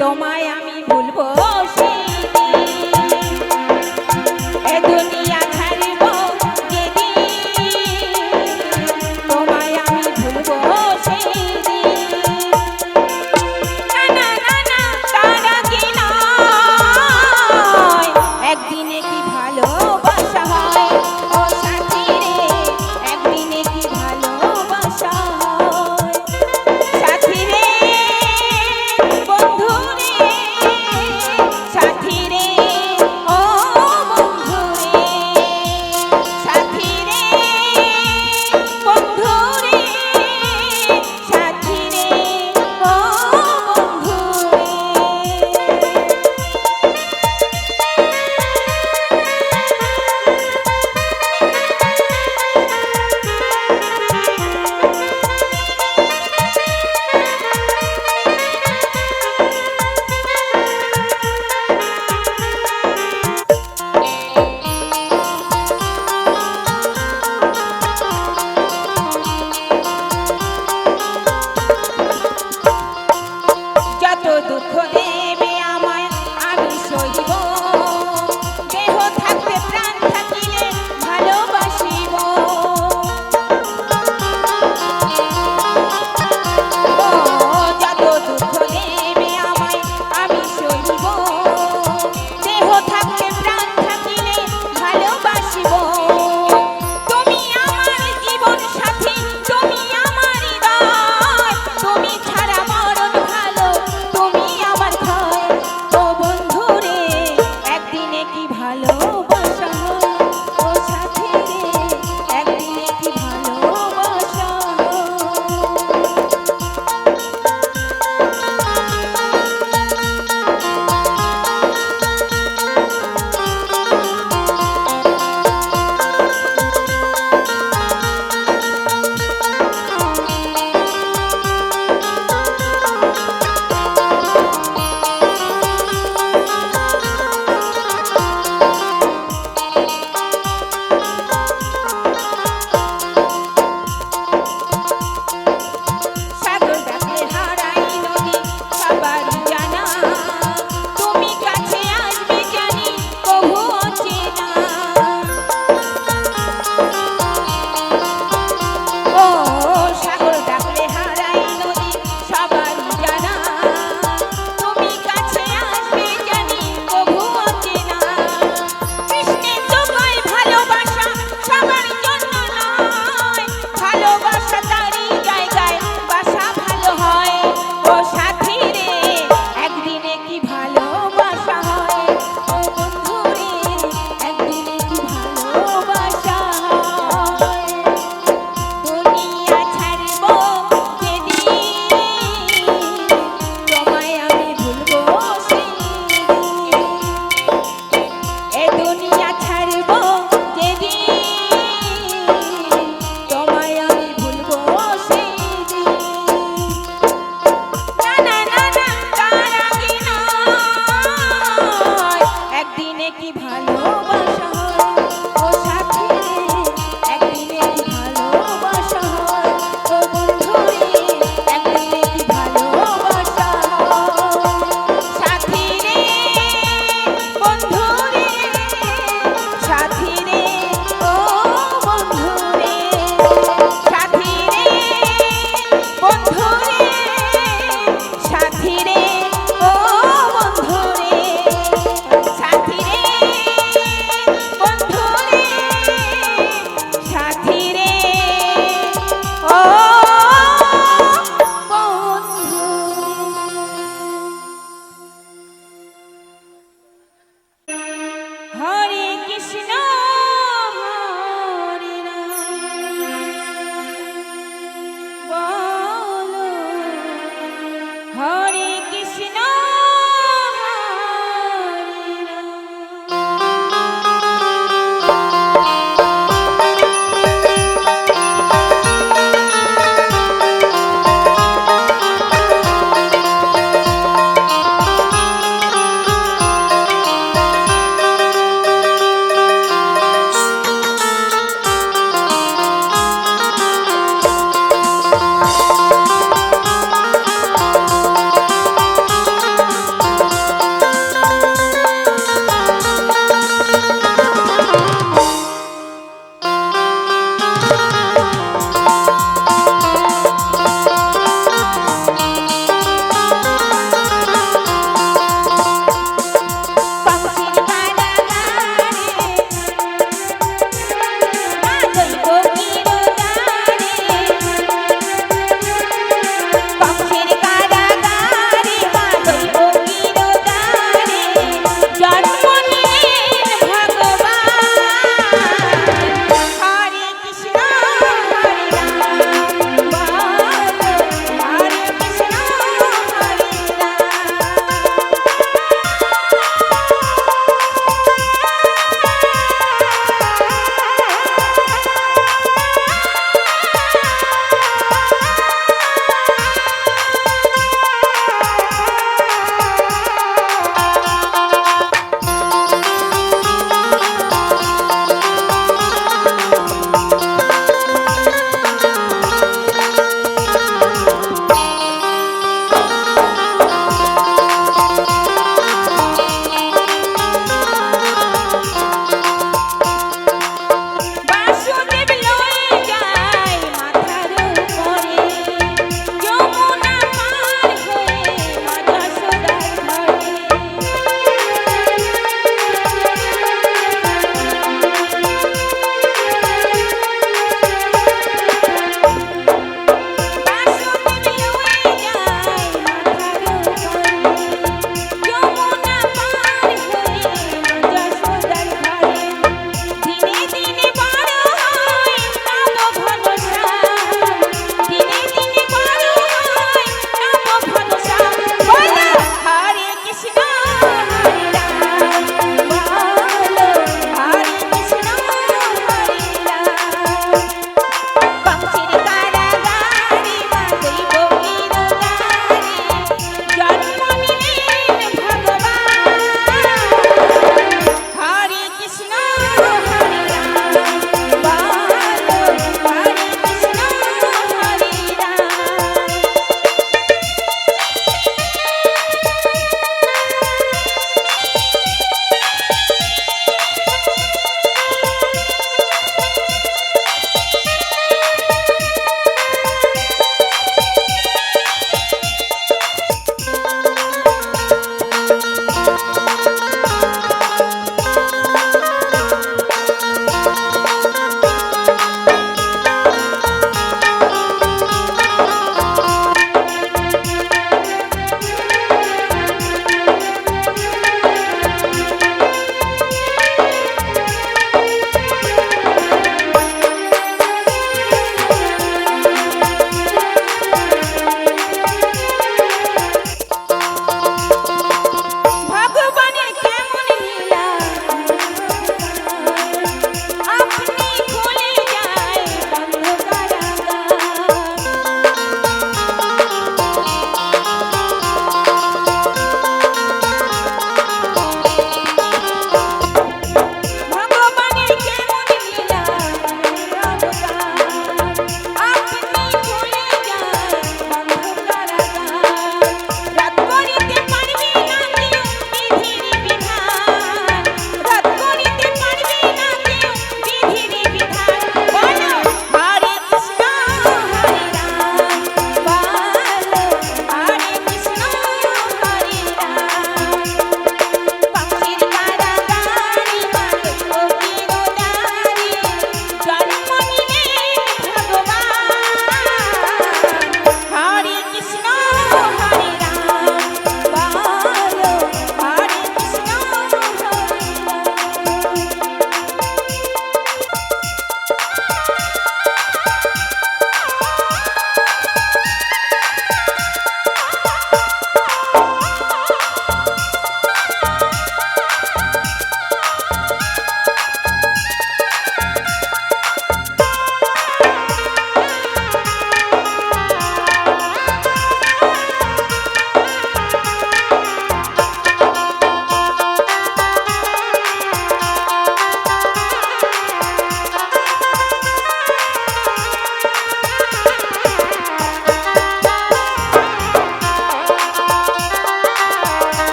তোমায় আমি ভুলবো সেদিন, এ দুনিয়া ছাড়বো যেদিন, তোমায় আমি ভুলবো সেদিন। না না না না তারা কি নয়, একদিনে কি ভালোবাসা হয় ও সাথী রে, একদিনে কি ভালোবাসা হয় সাথী রে, বন্ধু রে।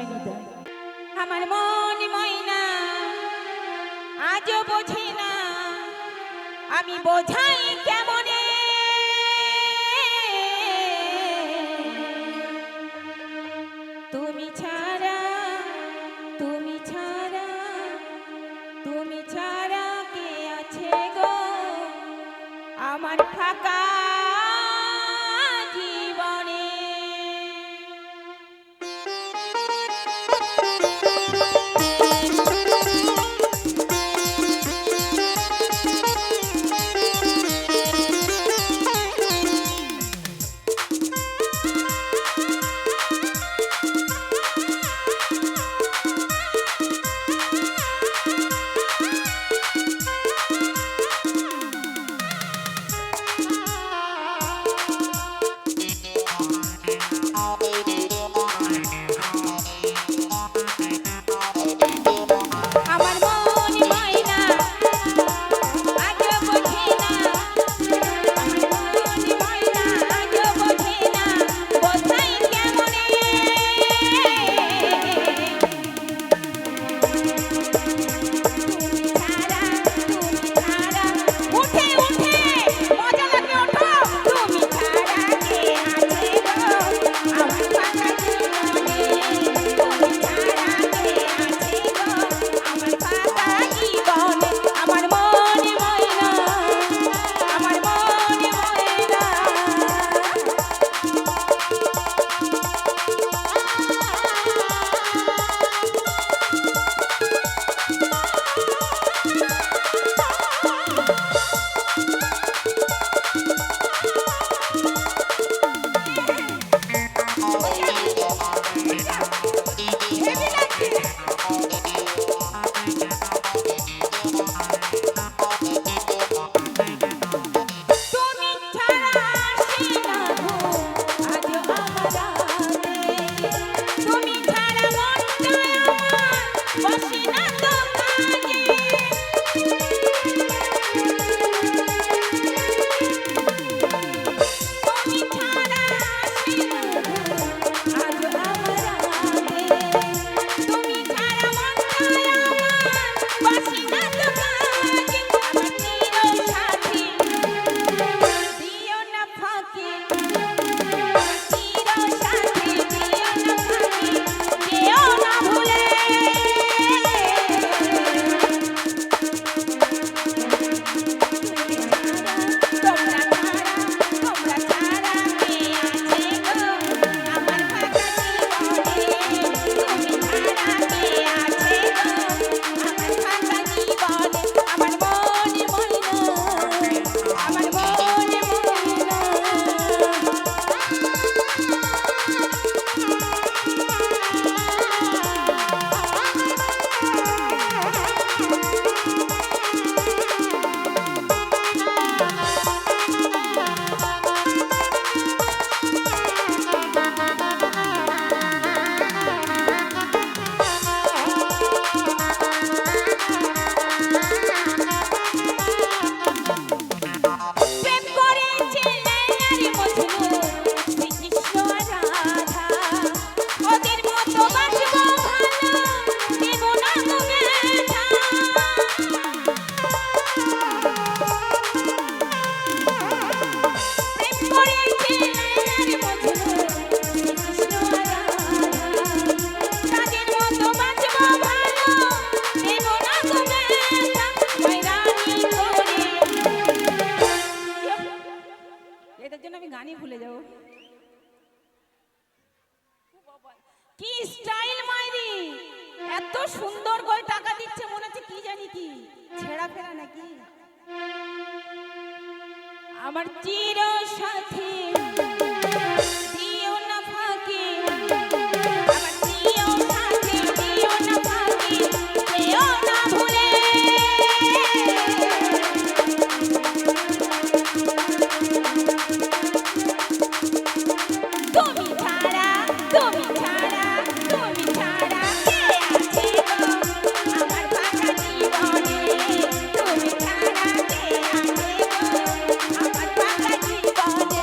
হৃদয়। আমার মন ময়না আজও বোঝে না আমি বোঝাই কেমনে, তুমি ছাড়া তুমি ছাড়া তুমি ছাড়া কে আছে গো আমার ফাঁকা জীবনে। কি স্টাইল মাইরি, এত সুন্দর করে টাকা দিচ্ছে মনে হচ্ছে কি জানি কি ছেঁড়া ফেরা নাকি। আমার চির সাথী দিও না ফাঁকি, আমার চির সাথী দিও না ফাঁকি, দিও না ভুলে। তুমি ছাড়া তুমি ছাড়া তুমি ছাড়া কে আছে গো আমার ফাঁকা জীবনে, তুমি ছাড়া কে আছে গো আমার ফাঁকা জীবনে।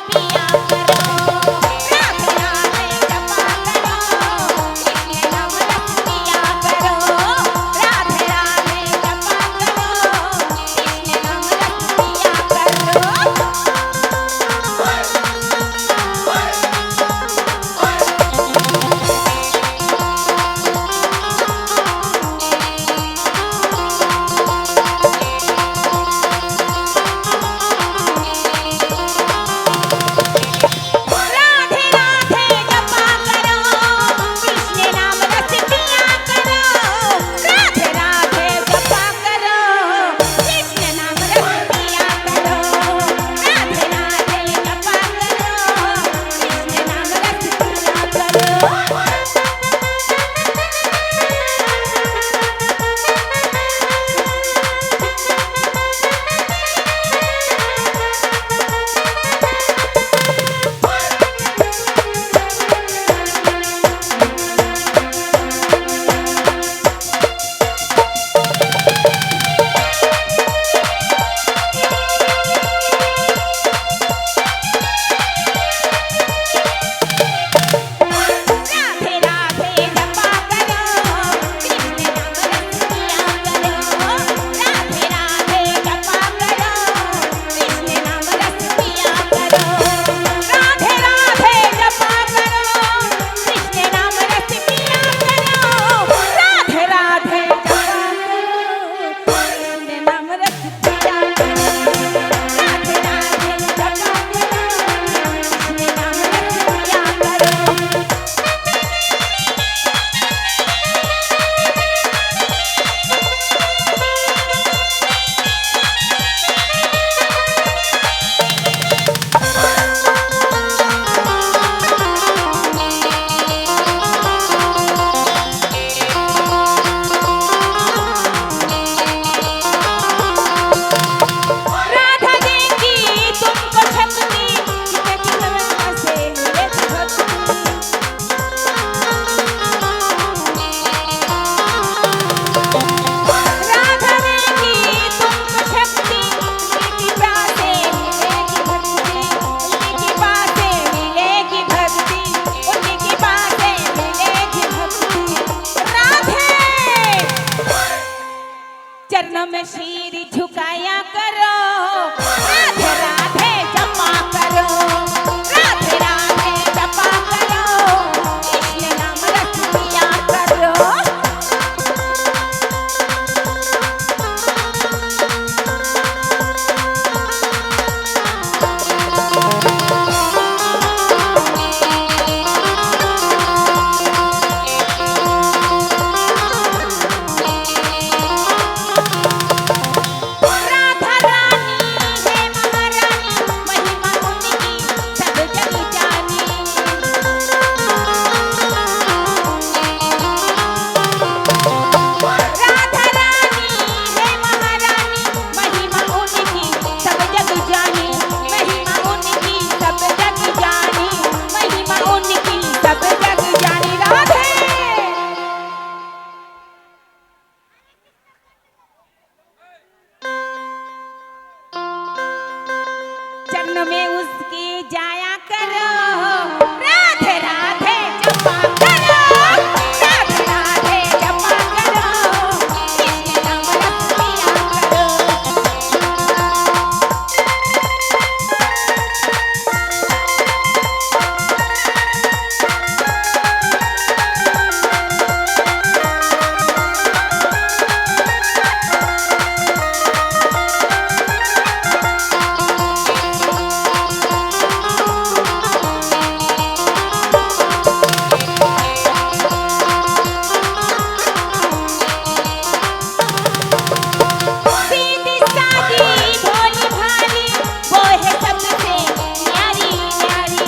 पिया करो, राधे राधे जपा करो, कृष्ण नाम रस पिया करो, राधे राधे जपा करो, कृष्ण नाम रस पिया करो। राधे राधे जपा करो, कृष्ण नाम रस पिया करो, राधे राधे जपा करो, कृष्ण नाम रस पिया करो, राधे राधे जपा करो, कृष्ण नाम रस पिया करो। राधे राधे जपा करो, कृष्ण नाम रस पिया करो, राधे राधे जपा करो, कृष्ण नाम रस पिया करो, राधे राधे जपा करो, कृष्ण नाम रस पिया करो, राधे राधे जपा करो, कृष्ण नाम रस पिया करो, राधे राधे जपा करो, कृष्ण नाम रस पिया करो। राधा देंगी तुमको शक्ति, जिंदगी भर से मिले भक्ति। राधा देंगी तुमको शक्ति, उनकी बातें मिलेगी भक्ति, उनकी बातें मिलेगी भक्ति, उनकी बातें मिलेगी भक्ति। राधे चरणों में शीर झुकाया करो, राधे राधे जपा करो, राधे राधे जपा करो, कृष्ण नाम रस पिया करो। राधा रानी है महारानी, महिमा उनकी सब जग जानी। राधा रानी है महारानी, महिमा उनकी सब जग जानी, महिमा उनकी सब जग जानी, महिमा उनकी सब जग जानी। राधे चरण में उसके जाया करो, राधे राधे जपा करो, राधे राधे जपा करो, कृष्ण नाम रस पिया करो। सीधी सादी भोली भाली, वो है सबसे न्यारी न्यारी।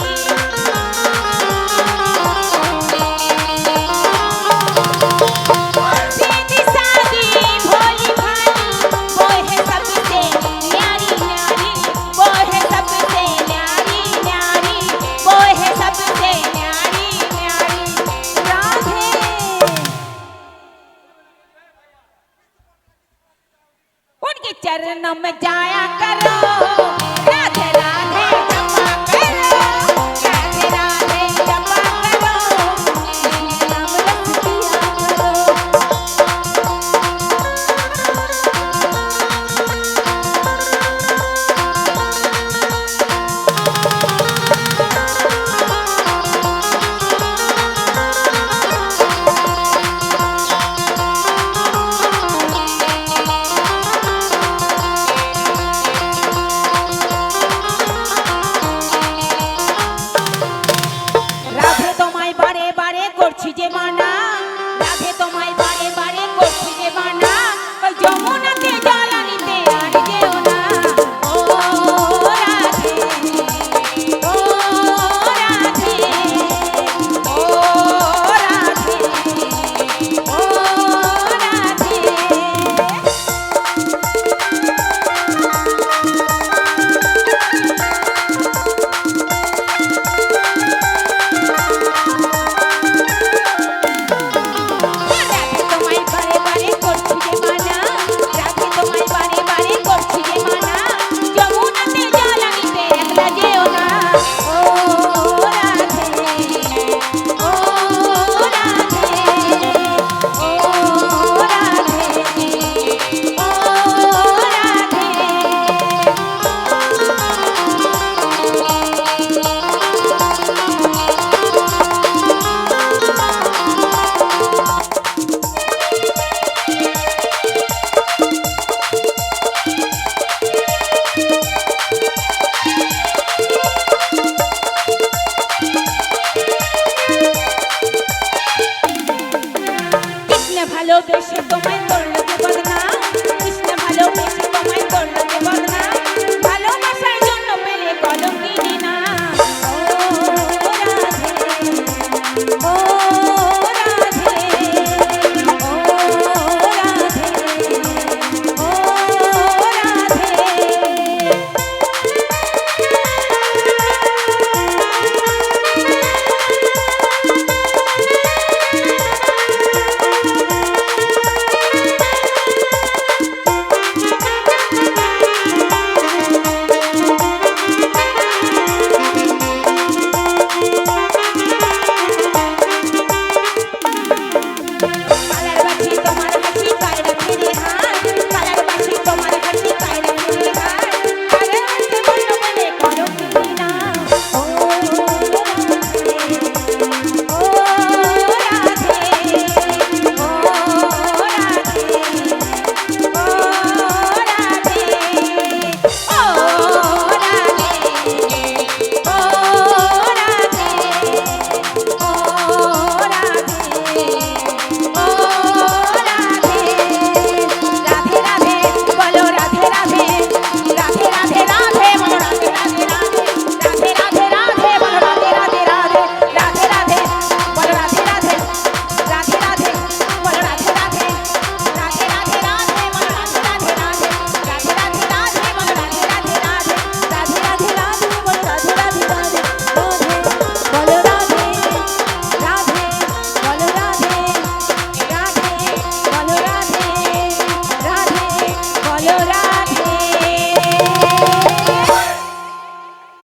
सीधी सादी भोली भाली, वो है सबसे न्यारी न्यारी, वो है सबसे न्यारी न्यारी, वो है सबसे न्यारी न्यारी। राधे उनके चरणों में जाया